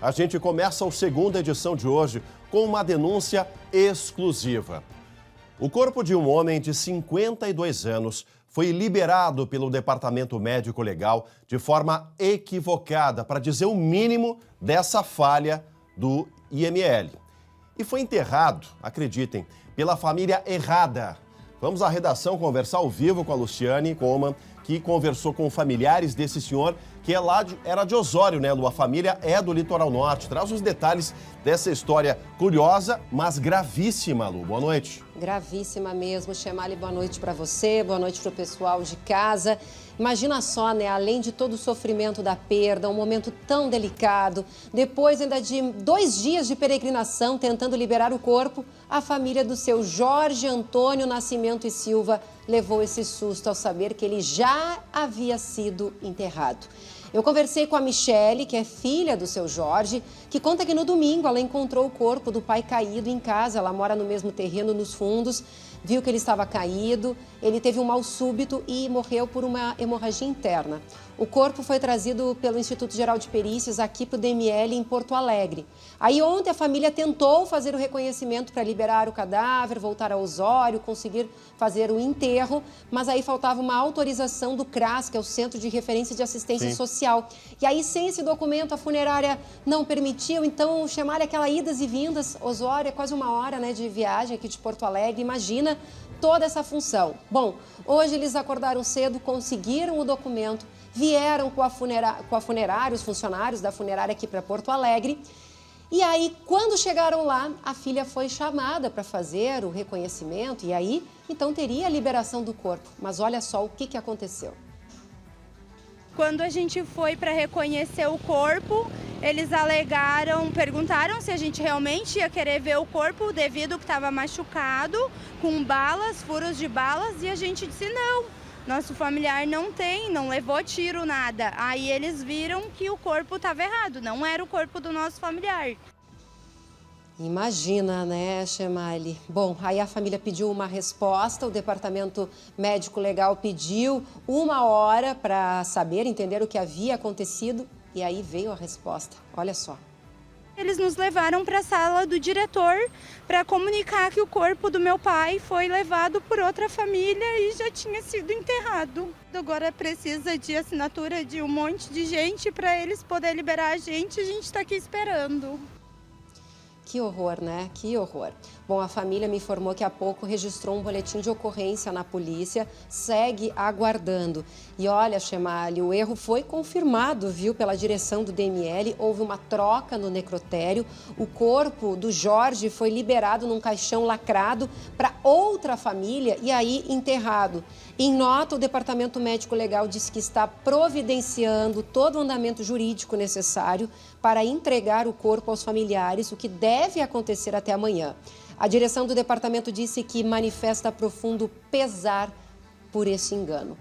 A gente começa a segunda edição de hoje com uma denúncia exclusiva. O corpo de um homem de 52 anos foi liberado pelo Departamento Médico Legal de forma equivocada, para dizer o mínimo, dessa falha do IML. E foi enterrado, acreditem, pela família errada. Vamos à redação conversar ao vivo com a Luciane Coman, que conversou com familiares desse senhor, que era de Osório, né, Lu? A família é do Litoral Norte. Traz os detalhes dessa história curiosa, mas gravíssima, Lu. Boa noite. Gravíssima mesmo, Chemali. Boa noite para você, boa noite para o pessoal de casa. Imagina só, né, além de todo o sofrimento da perda, um momento tão delicado, depois ainda de 2 dias de peregrinação tentando liberar o corpo, a família do seu Jorge Antônio Nascimento e Silva levou esse susto ao saber que ele já havia sido enterrado. Eu conversei com a Michele, que é filha do seu Jorge, que conta que no domingo ela encontrou o corpo do pai caído em casa. Ela mora no mesmo terreno, nos fundos, viu que ele estava caído, ele teve um mal súbito e morreu por uma hemorragia interna. O corpo foi trazido pelo Instituto Geral de Perícias aqui para o DML em Porto Alegre. Aí ontem a família tentou fazer o reconhecimento para liberar o cadáver, voltar a Osório, conseguir fazer o enterro, mas aí faltava uma autorização do CRAS, que é o Centro de Referência de Assistência Social. E aí, sem esse documento, a funerária não permitiu, então chamar aquela idas e vindas. Osório é quase 1 hora, né, de viagem aqui de Porto Alegre, imagina toda essa função. Bom, hoje eles acordaram cedo, conseguiram o documento, vieram com a funerária, os funcionários da funerária aqui para Porto Alegre. E aí, quando chegaram lá, a filha foi chamada para fazer o reconhecimento e aí, então, teria a liberação do corpo. Mas olha só o que aconteceu. Quando a gente foi para reconhecer o corpo, eles perguntaram se a gente realmente ia querer ver o corpo devido que estava machucado, com balas, furos de balas, e a gente disse não. Nosso familiar não levou tiro, nada. Aí eles viram que o corpo estava errado, não era o corpo do nosso familiar. Imagina, né, Chemali? Bom, aí a família pediu uma resposta, o Departamento Médico Legal pediu 1 hora para saber, entender o que havia acontecido, e aí veio a resposta. Olha só. Eles nos levaram para a sala do diretor para comunicar que o corpo do meu pai foi levado por outra família e já tinha sido enterrado. Agora precisa de assinatura de um monte de gente para eles poderem liberar a gente está aqui esperando. Que horror, né? Que horror. Bom, a família me informou que há pouco registrou um boletim de ocorrência na polícia, segue aguardando. E olha, Chemali, o erro foi confirmado, viu, pela direção do DML, houve uma troca no necrotério, o corpo do Jorge foi liberado num caixão lacrado para outra família e aí enterrado. Em nota, o Departamento Médico Legal disse que está providenciando todo o andamento jurídico necessário para entregar o corpo aos familiares, o que deve acontecer até amanhã. A direção do departamento disse que manifesta profundo pesar por esse engano.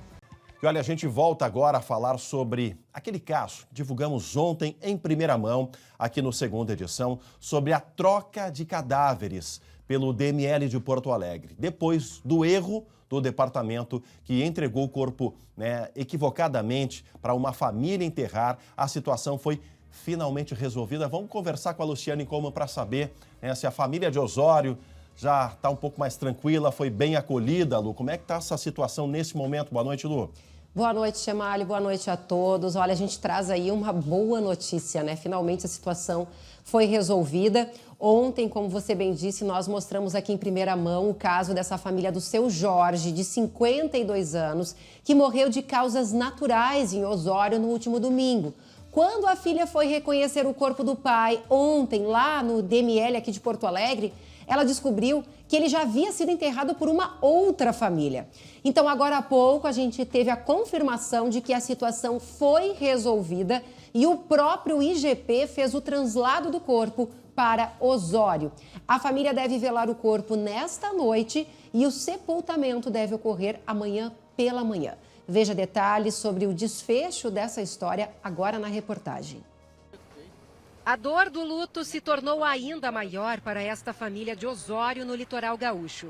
E olha, a gente volta agora a falar sobre aquele caso que divulgamos ontem em primeira mão, aqui no segunda edição, sobre a troca de cadáveres pelo DML de Porto Alegre, depois do erro do departamento que entregou o corpo, né, equivocadamente para uma família enterrar. A situação foi finalmente resolvida. Vamos conversar com a Luciane Coman para saber, né, se a família de Osório já está um pouco mais tranquila, foi bem acolhida, Lu. Como é que está essa situação nesse momento? Boa noite, Lu. Boa noite, Chemali. Boa noite a todos. Olha, a gente traz aí uma boa notícia, né? Finalmente a situação foi resolvida. Ontem, como você bem disse, nós mostramos aqui em primeira mão o caso dessa família do seu Jorge, de 52 anos, que morreu de causas naturais em Osório no último domingo. Quando a filha foi reconhecer o corpo do pai ontem, lá no DML aqui de Porto Alegre, ela descobriu que ele já havia sido enterrado por uma outra família. Então, agora há pouco, a gente teve a confirmação de que a situação foi resolvida e o próprio IGP fez o translado do corpo para Osório. A família deve velar o corpo nesta noite e o sepultamento deve ocorrer amanhã pela manhã. Veja detalhes sobre o desfecho dessa história agora na reportagem. A dor do luto se tornou ainda maior para esta família de Osório, no litoral gaúcho.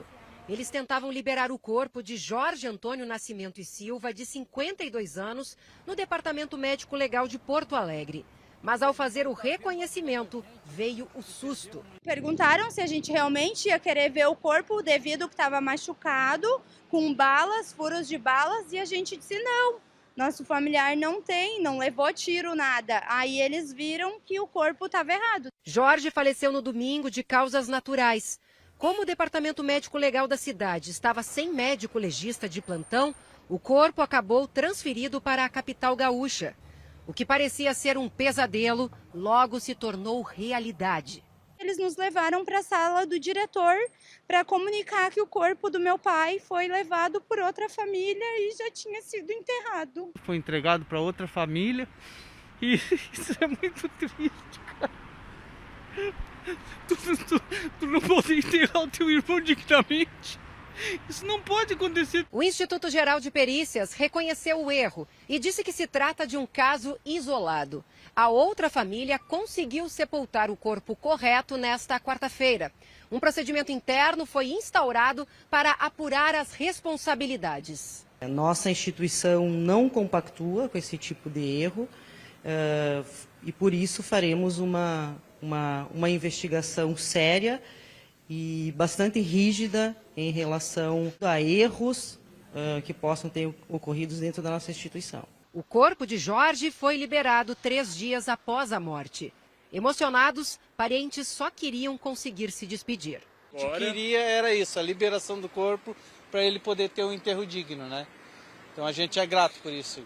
Eles tentavam liberar o corpo de Jorge Antônio Nascimento e Silva, de 52 anos, no Departamento Médico Legal de Porto Alegre. Mas ao fazer o reconhecimento, veio o susto. Perguntaram se a gente realmente ia querer ver o corpo devido que estava machucado, com balas, furos de balas, e a gente disse não. Nosso familiar não levou tiro, nada. Aí eles viram que o corpo estava errado. Jorge faleceu no domingo de causas naturais. Como o Departamento Médico Legal da cidade estava sem médico legista de plantão, o corpo acabou transferido para a capital gaúcha. O que parecia ser um pesadelo, logo se tornou realidade. Eles nos levaram para a sala do diretor para comunicar que o corpo do meu pai foi levado por outra família e já tinha sido enterrado. Foi entregado para outra família e isso é muito triste, cara. Tu não pode enterrar o teu irmão dignamente. Isso não pode acontecer. O Instituto Geral de Perícias reconheceu o erro e disse que se trata de um caso isolado. A outra família conseguiu sepultar o corpo correto nesta quarta-feira. Um procedimento interno foi instaurado para apurar as responsabilidades. A nossa instituição não compactua com esse tipo de erro e por isso faremos uma investigação séria e bastante rígida em relação a erros que possam ter ocorrido dentro da nossa instituição. O corpo de Jorge foi liberado 3 dias após a morte. Emocionados, parentes só queriam conseguir se despedir. O que queria era isso, a liberação do corpo para ele poder ter um enterro digno, né? Então a gente é grato por isso.